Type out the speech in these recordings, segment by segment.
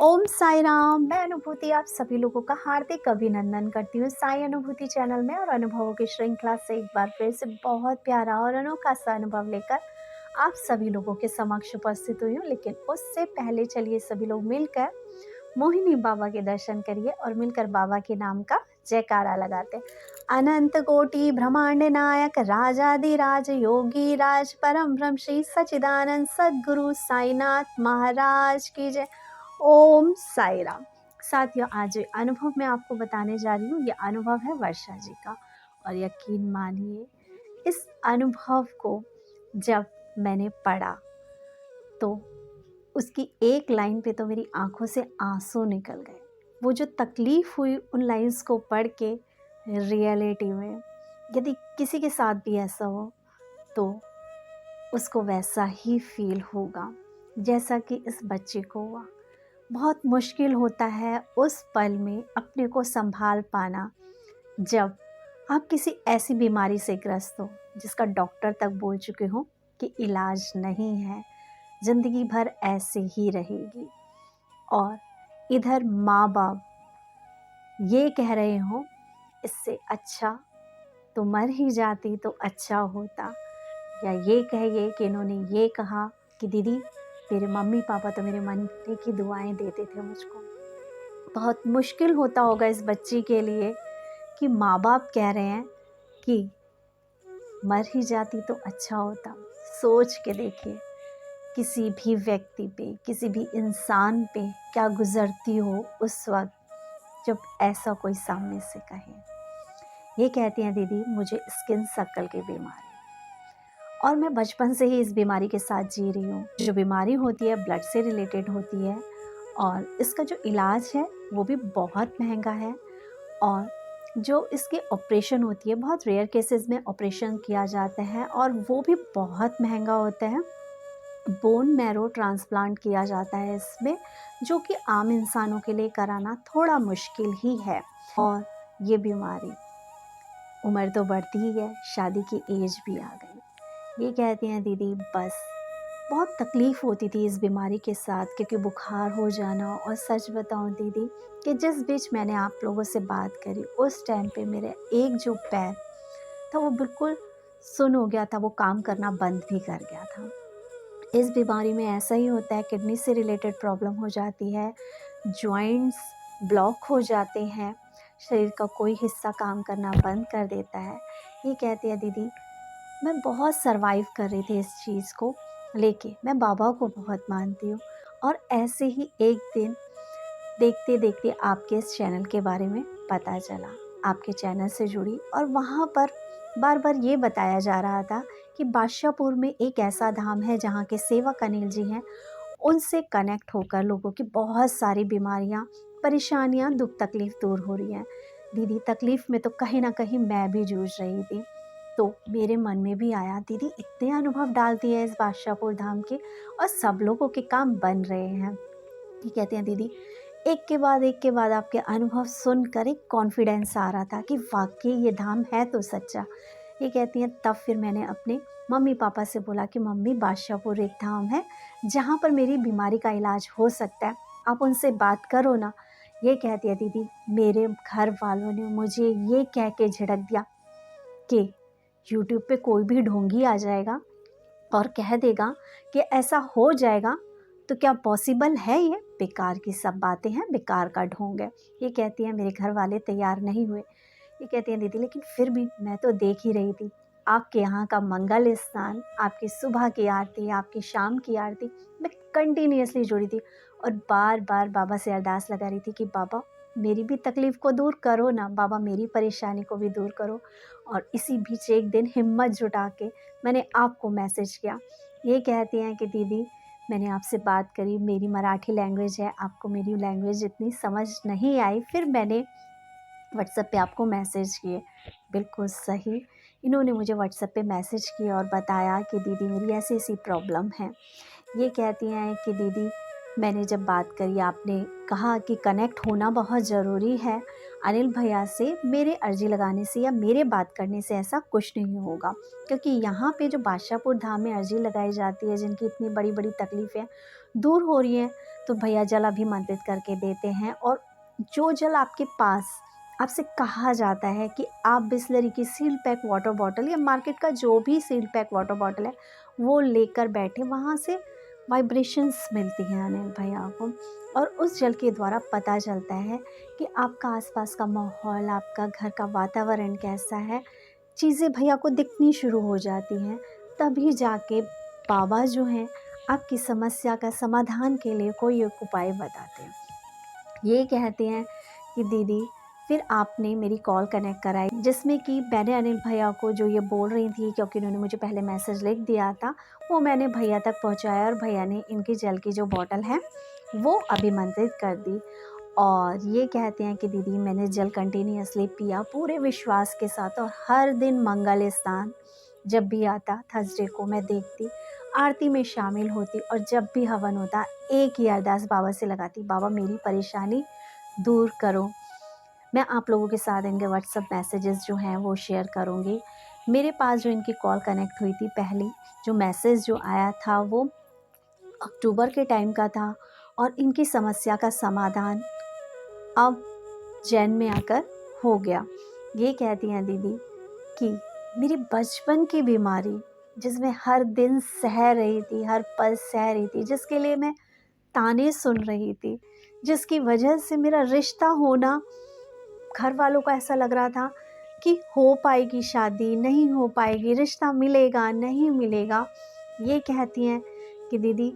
ओम साई राम। मैं अनुभूति आप सभी लोगों का हार्दिक अभिनंदन करती हूँ साई अनुभूति चैनल में और अनुभवों की श्रृंखला से एक बार फिर से बहुत प्यारा और अनोखा सा अनुभव लेकर आप सभी लोगों के समक्ष उपस्थित हुई हूँ। लेकिन उससे पहले चलिए सभी लोग मिलकर मोहिनी बाबा के दर्शन करिए और मिलकर बाबा के नाम का जयकारा लगाते हैं। अनंत कोटि ब्रह्मांड नायक राजाधिराज योगी राज परम ब्रह्म श्री सच्चिदानंद सद्गुरु साईनाथ महाराज की जय। ओम साई राम। साथियों, आज जो अनुभव मैं आपको बताने जा रही हूँ ये अनुभव है वर्षा जी का। और यकीन मानिए, इस अनुभव को जब मैंने पढ़ा तो उसकी एक लाइन पे तो मेरी आंखों से आंसू निकल गए। वो जो तकलीफ़ हुई उन लाइंस को पढ़ के, रियलिटी में यदि किसी के साथ भी ऐसा हो तो उसको वैसा ही फील होगा जैसा कि इस बच्चे को हुआ। बहुत मुश्किल होता है उस पल में अपने को संभाल पाना जब आप किसी ऐसी बीमारी से ग्रस्त हो जिसका डॉक्टर तक बोल चुके हो कि इलाज नहीं है, ज़िंदगी भर ऐसे ही रहेगी। और इधर माँ बाप ये कह रहे हो इससे अच्छा तो मर ही जाती तो अच्छा होता, या ये कहिए कि इन्होंने ये कहा कि दीदी मेरे मम्मी पापा तो मेरे मरने की दुआएं देते थे मुझको। बहुत मुश्किल होता होगा इस बच्ची के लिए कि माँ बाप कह रहे हैं कि मर ही जाती तो अच्छा होता। सोच के देखिए, किसी भी व्यक्ति पे, किसी भी इंसान पे क्या गुजरती हो उस वक्त जब ऐसा कोई सामने से कहे। ये कहती हैं दीदी मुझे स्किन सर्कल की बीमारी, और मैं बचपन से ही इस बीमारी के साथ जी रही हूँ। जो बीमारी होती है ब्लड से रिलेटेड होती है और इसका जो इलाज है वो भी बहुत महंगा है। और जो इसकी ऑपरेशन होती है, बहुत रेयर केसेस में ऑपरेशन किया जाता है और वो भी बहुत महंगा होता है। बोन मैरो ट्रांसप्लांट किया जाता है इसमें, जो कि आम इंसानों के लिए कराना थोड़ा मुश्किल ही है। और ये बीमारी, उम्र तो बढ़ती ही है, शादी की एज भी आ गई। ये कहती हैं दीदी बस बहुत तकलीफ़ होती थी इस बीमारी के साथ, क्योंकि बुखार हो जाना। और सच बताऊं दीदी कि जिस बीच मैंने आप लोगों से बात करी उस टाइम पे मेरे एक जो पैर था वो बिल्कुल सुन्न हो गया था, वो काम करना बंद भी कर गया था। इस बीमारी में ऐसा ही होता है, किडनी से रिलेटेड प्रॉब्लम हो जाती है, जॉइंट्स ब्लॉक हो जाते हैं, शरीर का कोई हिस्सा काम करना बंद कर देता है। ये कहती है दीदी मैं बहुत सरवाइव कर रही थी इस चीज़ को लेके। मैं बाबा को बहुत मानती हूँ। और ऐसे ही एक दिन देखते देखते आपके इस चैनल के बारे में पता चला, आपके चैनल से जुड़ी, और वहाँ पर बार बार ये बताया जा रहा था कि बादशाहपुर में एक ऐसा धाम है जहाँ के सेवक अनिल जी हैं, उनसे कनेक्ट होकर लोगों की बहुत सारी बीमारियाँ, परेशानियाँ, दुख तकलीफ़ दूर हो रही हैं। दीदी तकलीफ़ में तो कहीं ना कहीं मैं भी जूझ रही थी। तो मेरे मन में भी आया दीदी इतने अनुभव डालती है इस बादशाहपुर धाम के और सब लोगों के काम बन रहे हैं। ये कहते हैं दीदी एक के बाद आपके अनुभव सुनकर एक कॉन्फिडेंस आ रहा था कि वाकई ये धाम है तो सच्चा। ये कहती हैं तब फिर मैंने अपने मम्मी पापा से बोला कि मम्मी बादशाहपुर एक धाम है जहाँ पर मेरी बीमारी का इलाज हो सकता है, आप उनसे बात करो ना। ये कहती है दीदी मेरे घर वालों ने मुझे ये कह के झिड़क दिया कि यूट्यूब पे कोई भी ढोंगी आ जाएगा और कह देगा कि ऐसा हो जाएगा, तो क्या पॉसिबल है? ये बेकार की सब बातें हैं, बेकार का ढोंग है। ये कहती हैं मेरे घर वाले तैयार नहीं हुए। ये कहती हैं दीदी लेकिन फिर भी मैं तो देख ही रही थी आपके यहाँ का मंगल स्नान, आपकी सुबह की आरती, आपकी शाम की आरती, मैं कंटिन्यूसली जुड़ी थी और बार बार बाबा से अरदास लगा रही थी कि बाबा मेरी भी तकलीफ़ को दूर करो ना, बाबा मेरी परेशानी को भी दूर करो। और इसी बीच एक दिन हिम्मत जुटा के मैंने आपको मैसेज किया। ये कहती हैं कि दीदी मैंने आपसे बात करी, मेरी मराठी लैंग्वेज है, आपको मेरी लैंग्वेज इतनी समझ नहीं आई, फिर मैंने व्हाट्सएप पे आपको मैसेज किए। बिल्कुल सही, इन्होंने मुझे व्हाट्सएप पे मैसेज किया और बताया कि दीदी मेरी ऐसी ऐसी प्रॉब्लम है। ये कहती हैं कि दीदी मैंने जब बात करी, आपने कहा कि कनेक्ट होना बहुत ज़रूरी है अनिल भैया से, मेरे अर्जी लगाने से या मेरे बात करने से ऐसा कुछ नहीं होगा, क्योंकि यहाँ पे जो बादशाहपुर धाम में अर्जी लगाई जाती है, जिनकी इतनी बड़ी बड़ी तकलीफ़ें दूर हो रही हैं, तो भैया जल अभिमंत्रित करके देते हैं। और जो जल आपके पास आपसे कहा जाता है कि आप बिसलरी की सील पैक वाटर बॉटल या मार्केट का जो भी सील पैक वाटर बॉटल है वो लेकर बैठे, वहाँ से वाइब्रेशंस मिलती हैं अनिल भैया को। और उस जल के द्वारा पता चलता है कि आपका आसपास का माहौल, आपका घर का वातावरण कैसा है, चीज़ें भैया को दिखनी शुरू हो जाती हैं। तभी जाके बाबा जो हैं आपकी समस्या का समाधान के लिए कोई एक उपाय बताते हैं। ये कहते हैं कि दीदी फिर आपने मेरी कॉल कनेक्ट कराई, जिसमें कि मैंने अनिल भैया को जो ये बोल रही थी, क्योंकि उन्होंने मुझे पहले मैसेज लिख दिया था, वो मैंने भैया तक पहुंचाया और भैया ने इनकी जल की जो बॉटल है वो अभिमंत्रित कर दी। और ये कहते हैं कि दीदी मैंने जल कंटिन्यूअसली पिया पूरे विश्वास के साथ, और हर दिन मंगल स्नान जब भी आता थर्सडे को मैं देखती, आरती में शामिल होती, और जब भी हवन होता एक ही अरदास बाबा से लगाती, बाबा मेरी परेशानी दूर करो। मैं आप लोगों के साथ इनके व्हाट्सएप मैसेजेस जो हैं वो शेयर करूँगी। मेरे पास जो इनकी कॉल कनेक्ट हुई थी पहली, जो मैसेज जो आया था वो अक्टूबर के टाइम का था, और इनकी समस्या का समाधान अब जैन में आकर हो गया। ये कहती हैं दीदी कि मेरी बचपन की बीमारी, जिसमें हर दिन सह रही थी, हर पल सह रही थी, जिसके लिए मैं ताने सुन रही थी, जिसकी वजह से मेरा रिश्ता होना, घर वालों को ऐसा लग रहा था कि हो पाएगी शादी, नहीं हो पाएगी, रिश्ता मिलेगा, नहीं मिलेगा। ये कहती हैं कि दीदी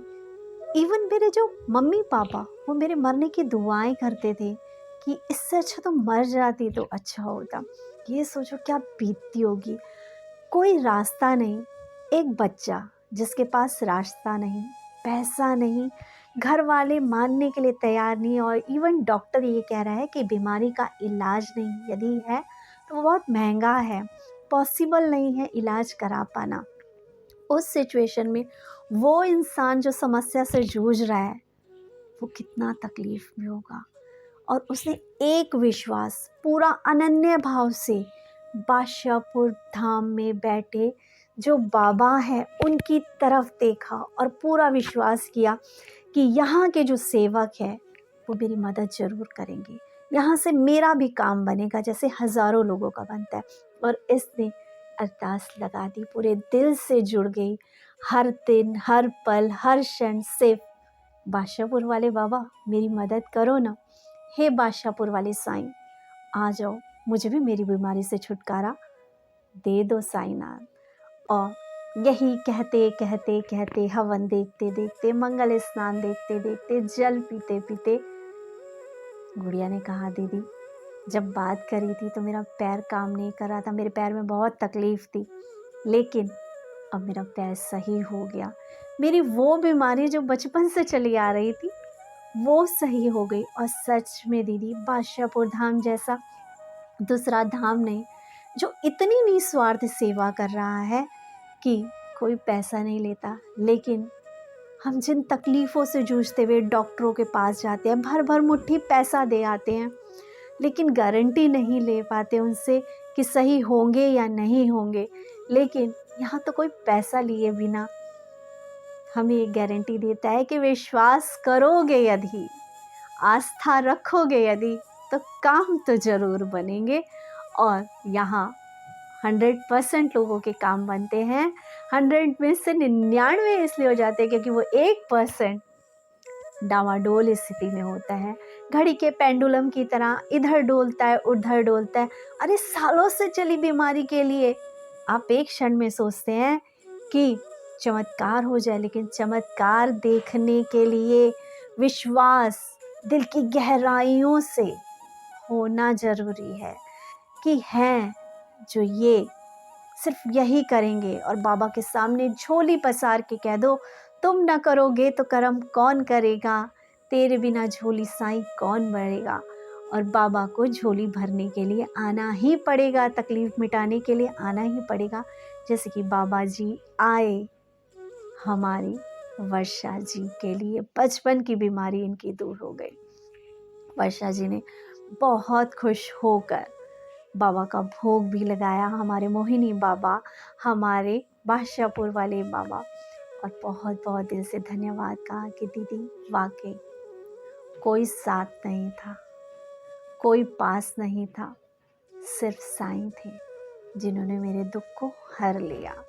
इवन मेरे जो मम्मी पापा वो मेरे मरने की दुआएं करते थे कि इससे अच्छा तो मर जाती तो अच्छा होता। ये सोचो क्या बीतती होगी। कोई रास्ता नहीं, एक बच्चा जिसके पास रास्ता नहीं, पैसा नहीं, घर वाले मानने के लिए तैयार नहीं, और इवन डॉक्टर ये कह रहा है कि बीमारी का इलाज नहीं, यदि है तो वो बहुत महंगा है, पॉसिबल नहीं है इलाज करा पाना। उस सिचुएशन में वो इंसान जो समस्या से जूझ रहा है वो कितना तकलीफ में होगा। और उसने एक विश्वास पूरा अनन्य भाव से बादशाहपुर धाम में बैठे जो बाबा हैं उनकी तरफ देखा, और पूरा विश्वास किया कि यहाँ के जो सेवक हैं वो मेरी मदद ज़रूर करेंगे, यहाँ से मेरा भी काम बनेगा जैसे हज़ारों लोगों का बनता है। और इसने अरदास लगा दी, पूरे दिल से जुड़ गई, हर दिन, हर पल, हर क्षण सिर्फ बादशाहपुर वाले बाबा मेरी मदद करो ना, हे बादशाहपुर वाले साईं आ जाओ, मुझे भी मेरी बीमारी से छुटकारा दे दो साईनाथ। और यही कहते कहते कहते, हवन देखते देखते, मंगल स्नान देखते देखते, जल पीते पीते, गुड़िया ने कहा दीदी जब बात करी थी तो मेरा पैर काम नहीं कर रहा था, मेरे पैर में बहुत तकलीफ थी, लेकिन अब मेरा पैर सही हो गया। मेरी वो बीमारी जो बचपन से चली आ रही थी वो सही हो गई। और सच में दीदी बादशाहपुर धाम जैसा दूसरा धाम नहीं, जो इतनी निस्वार्थ सेवा कर रहा है कि कोई पैसा नहीं लेता, लेकिन हम जिन तकलीफ़ों से जूझते हुए डॉक्टरों के पास जाते हैं, भर भर मुट्ठी पैसा दे आते हैं, लेकिन गारंटी नहीं ले पाते उनसे कि सही होंगे या नहीं होंगे। लेकिन यहाँ तो कोई पैसा लिए बिना हमें एक गारंटी देता है कि विश्वास करोगे यदि, आस्था रखोगे यदि, तो काम तो ज़रूर बनेंगे। और यहाँ 100% लोगों के काम बनते हैं। 100 में से 99 इसलिए हो जाते हैं क्योंकि वो 1% डामाडोल स्थिति में होता है। घड़ी के पेंडुलम की तरह इधर डोलता है, उधर डोलता है। अरे सालों से चली बीमारी के लिए आप एक क्षण में सोचते हैं कि चमत्कार हो जाए, लेकिन चमत्कार देखने के लिए विश्वास दिल की गहराइयों से होना ज़रूरी है कि हैं जो ये सिर्फ यही करेंगे। और बाबा के सामने झोली पसार के कह दो, तुम न करोगे तो करम कौन करेगा, तेरे बिना झोली साईं कौन भरेगा। और बाबा को झोली भरने के लिए आना ही पड़ेगा, तकलीफ़ मिटाने के लिए आना ही पड़ेगा। जैसे कि बाबा जी आए हमारी वर्षा जी के लिए, बचपन की बीमारी इनकी दूर हो गई। वर्षा जी ने बहुत खुश होकर बाबा का भोग भी लगाया, हमारे मोहिनी बाबा, हमारे बादशाहपुर वाले बाबा, और बहुत बहुत दिल से धन्यवाद कहा कि दीदी वाकई कोई साथ नहीं था, कोई पास नहीं था, सिर्फ साईं थे जिन्होंने मेरे दुख को हर लिया।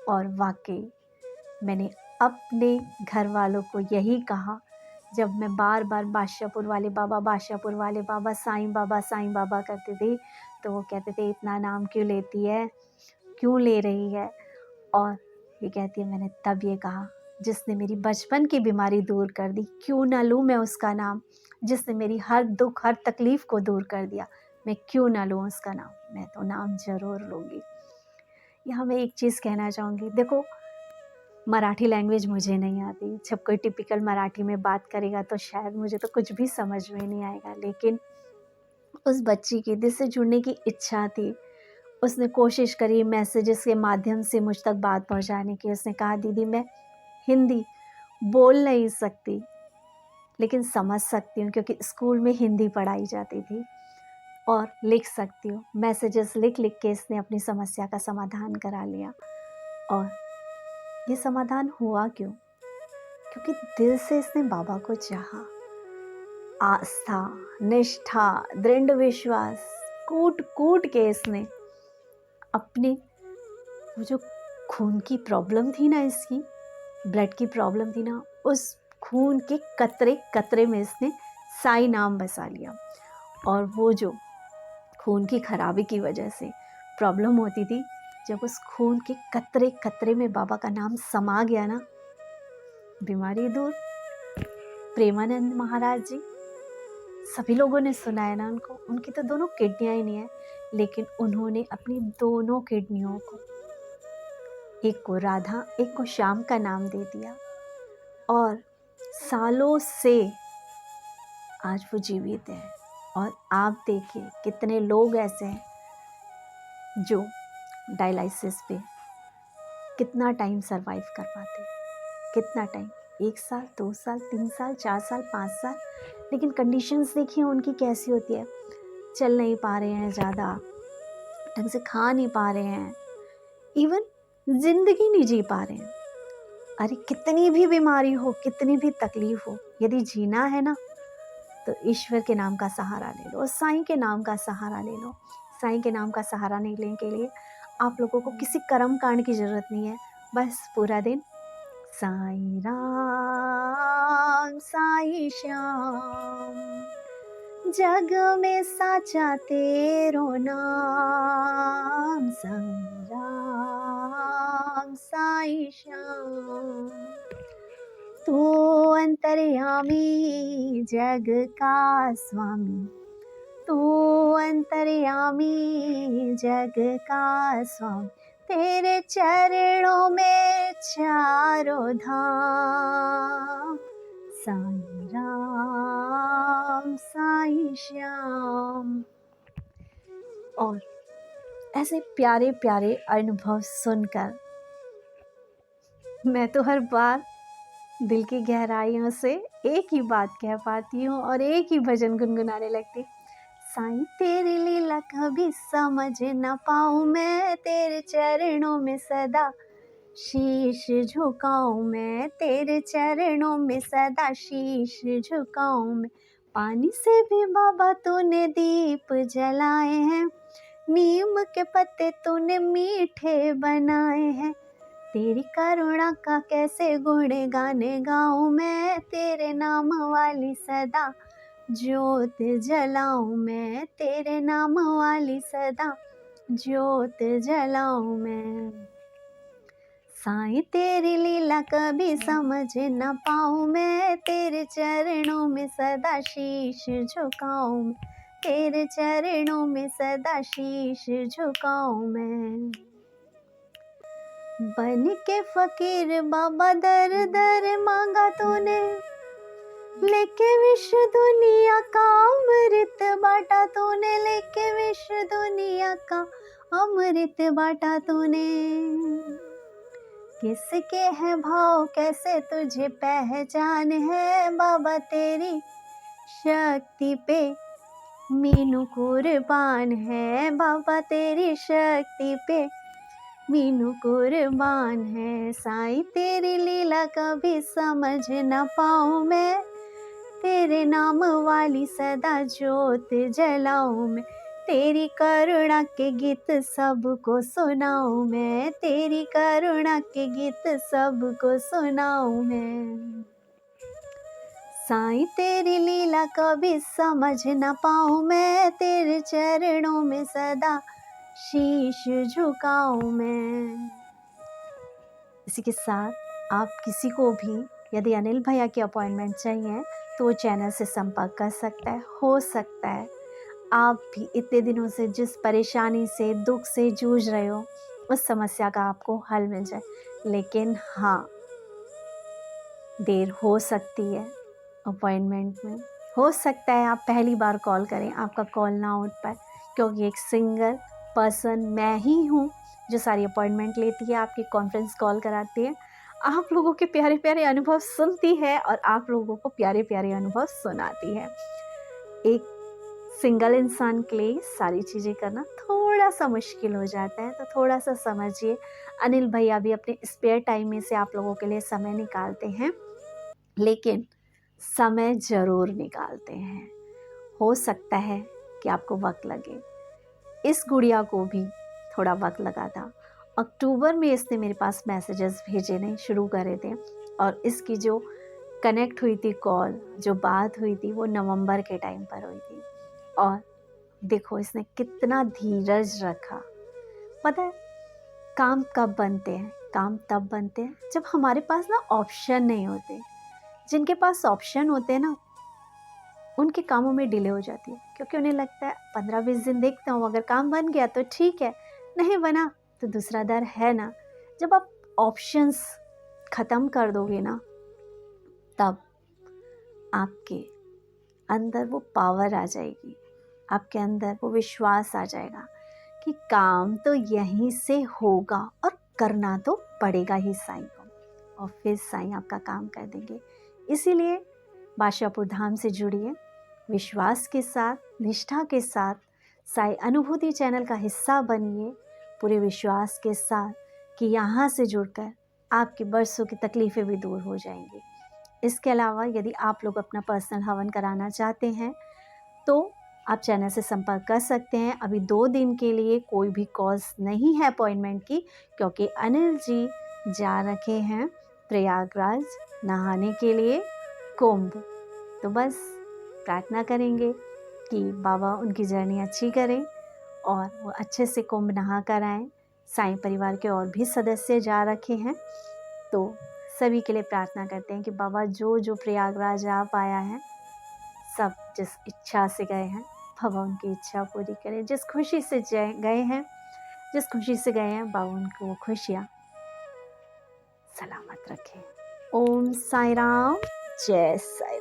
और वाकई मैंने अपने घर वालों को यही कहा, जब मैं बार बार बादशाहपुर वाले बाबा साईं बाबा करते थे, तो वो कहते थे इतना नाम क्यों लेती है, क्यों ले रही है। और ये कहती है, मैंने तब ये कहा, जिसने मेरी बचपन की बीमारी दूर कर दी, क्यों ना लूँ मैं उसका नाम। जिसने मेरी हर दुख हर तकलीफ़ को दूर कर दिया, मैं क्यों ना लूँ उसका नाम। मैं तो नाम ज़रूर लूँगी। यहाँ मैं एक चीज़ कहना चाहूँगी, देखो मराठी लैंग्वेज मुझे नहीं आती, जब कोई टिपिकल मराठी में बात करेगा तो शायद मुझे तो कुछ भी समझ में नहीं आएगा, लेकिन उस बच्ची की दिल से जुड़ने की इच्छा थी। उसने कोशिश करी मैसेजेस के माध्यम से मुझ तक बात पहुंचाने की। उसने कहा, दीदी मैं हिंदी बोल नहीं सकती, लेकिन समझ सकती हूँ, क्योंकि स्कूल में हिंदी पढ़ाई जाती थी, और लिख सकती हूँ। मैसेजेस लिख लिख के इसने अपनी समस्या का समाधान करा लिया। और ये समाधान हुआ क्यों? क्योंकि दिल से इसने बाबा को चाहा। आस्था, निष्ठा, दृढ़ विश्वास कूट कूट के इसने अपनी वो जो खून की प्रॉब्लम थी ना, इसकी ब्लड की प्रॉब्लम थी ना, उस खून के कतरे कतरे में इसने साईं नाम बसा लिया। और वो जो खून की खराबी की वजह से प्रॉब्लम होती थी, जब उस खून के कतरे कतरे में बाबा का नाम समा गया ना, बीमारी दूर। प्रेमानंद महाराज जी, सभी लोगों ने सुना है ना उनको। उनकी तो दोनों किडनियाँ ही नहीं है, लेकिन उन्होंने अपनी दोनों किडनियों को, एक को राधा एक को श्याम का नाम दे दिया, और सालों से आज वो जीवित है। और आप देखिए कितने लोग ऐसे हैं जो डायलिसिस पे कितना टाइम सरवाइव कर पाते हैं, कितना टाइम, 1 साल 2 साल 3 साल 4 साल 5 साल। लेकिन कंडीशंस देखिए उनकी कैसी होती है, चल नहीं पा रहे हैं, ज़्यादा ढंग से खा नहीं पा रहे हैं, इवन ज़िंदगी नहीं जी पा रहे हैं। अरे कितनी भी बीमारी हो, कितनी भी तकलीफ हो, यदि जीना है ना, तो ईश्वर के नाम का सहारा ले लो, और साईं के नाम का सहारा ले लो। साईं के नाम का सहारा नहीं लेने के लिए आप लोगों को किसी कर्म कांड की ज़रूरत नहीं है। बस पूरा दिन साईं राम साईं श्याम, जग में साचा तेरो नाम, साईं राम साईं श्याम। तू अंतर्यामी जग का स्वामी, तू अंतर्यामी जग का स्वामी, तेरे चरणों में चारों धाम, साईं राम साईं श्याम। और ऐसे प्यारे प्यारे अनुभव सुनकर मैं तो हर बार दिल की गहराइयों से एक ही बात कह पाती हूँ और एक ही भजन गुनगुनाने लगती। साईं तेरी लीला कभी समझ न पाऊँ मैं, तेरे चरणों में सदा शीश झुकाऊँ मैं, तेरे चरणों में सदा शीश झुकाऊँ मैं। पानी से भी बाबा तूने दीप जलाए हैं, नीम के पत्ते तूने मीठे बनाए हैं, तेरी करुणा का कैसे गुण गाने गाऊँ मैं, तेरे नाम वाली सदा ज्योत जलाऊँ मैं, तेरे नाम वाली सदा ज्योत जलाऊँ मैं। साईं तेरी लीला कभी समझ न पाऊँ मैं, तेरे चरणों में सदा शीश झुकाऊँ मैं, तेरे चरणों में सदा शीश झुकाऊँ मैं। बन के फकीर बाबा दर दर मांगा तूने, लेके विश्व दुनिया का अमृत बांटा तूने, लेके विश्व दुनिया का अमृत बांटा तूने। किसके है भाव कैसे तुझे पहचान है, बाबा तेरी शक्ति पे मीनू कुर्बान है, बाबा तेरी शक्ति पे मीनू कुर्बान है। साईं तेरी लीला कभी समझ न पाऊँ मैं, तेरे नाम वाली सदा ज्योत जलाऊं मैं, तेरी करुणा के गीत सबको सुनाऊं मैं, तेरी करुणा के गीत सबको सुनाऊं मैं। साईं तेरी लीला कभी समझ न पाऊं मैं, तेरे चरणों में सदा शीश झुकाऊं मैं। इसी के साथ आप किसी को भी यदि अनिल भैया की अपॉइंटमेंट चाहिए तो वो चैनल से संपर्क कर सकता है। हो सकता है आप भी इतने दिनों से जिस परेशानी से, दुख से जूझ रहे हो, उस समस्या का आपको हल मिल जाए। लेकिन हाँ, देर हो सकती है अपॉइंटमेंट में। हो सकता है आप पहली बार कॉल करें, आपका कॉल ना उठ पाए, क्योंकि एक सिंगल पर्सन मैं ही हूँ जो सारी अपॉइंटमेंट लेती है, आपकी कॉन्फ्रेंस कॉल कराती है, आप लोगों के प्यारे प्यारे अनुभव सुनती है और आप लोगों को प्यारे प्यारे अनुभव सुनाती है। एक सिंगल इंसान के लिए सारी चीज़ें करना थोड़ा सा मुश्किल हो जाता है, तो थोड़ा सा समझिए। अनिल भैया भी अपने स्पेयर टाइम में से आप लोगों के लिए समय निकालते हैं, लेकिन समय ज़रूर निकालते हैं। हो सकता है कि आपको वक्त लगे। इस गुड़िया को भी थोड़ा वक्त लगा था। अक्टूबर में इसने मेरे पास मैसेजेस भेजने शुरू करे थे और इसकी जो कनेक्ट हुई थी कॉल, जो बात हुई थी, वो नवंबर के टाइम पर हुई थी। और देखो इसने कितना धीरज रखा। पता है काम कब बनते हैं? काम तब बनते हैं जब हमारे पास ना ऑप्शन नहीं होते। जिनके पास ऑप्शन होते हैं ना, उनके कामों में डिले हो जाती है, क्योंकि उन्हें लगता है 15-20 दिन देखता हूँ, अगर काम बन गया तो ठीक है, नहीं बना तो दूसरा दर है ना। जब आप ऑप्शंस ख़त्म कर दोगे ना, तब आपके अंदर वो पावर आ जाएगी, आपके अंदर वो विश्वास आ जाएगा कि काम तो यहीं से होगा और करना तो पड़ेगा ही साईं को, और फिर साईं आपका काम कर देंगे। इसीलिए बादशाहपुर धाम से जुड़िए, विश्वास के साथ, निष्ठा के साथ साईं अनुभूति चैनल का हिस्सा बनिए, पूरे विश्वास के साथ कि यहाँ से जुड़कर आपकी बरसों की तकलीफ़ें भी दूर हो जाएंगी। इसके अलावा यदि आप लोग अपना पर्सनल हवन कराना चाहते हैं तो आप चैनल से संपर्क कर सकते हैं। अभी 2 दिन के लिए कोई भी कॉस्ट नहीं है अपॉइंटमेंट की, क्योंकि अनिल जी जा रखे हैं प्रयागराज नहाने के लिए कुंभ। तो बस प्रार्थना करेंगे कि बाबा उनकी जर्नी अच्छी करें और वो अच्छे से कुंभ नहा कर आएँ। साईं परिवार के और भी सदस्य जा रखे हैं, तो सभी के लिए प्रार्थना करते हैं कि बाबा जो जो प्रयागराज आ पाया है, सब जिस इच्छा से गए हैं, बाबा उनकी इच्छा पूरी करें। जिस खुशी से गए हैं, जिस खुशी से गए हैं, बाबा उनको वो खुशियाँ सलामत रखें। ओम साईं राम, जय साईं राम।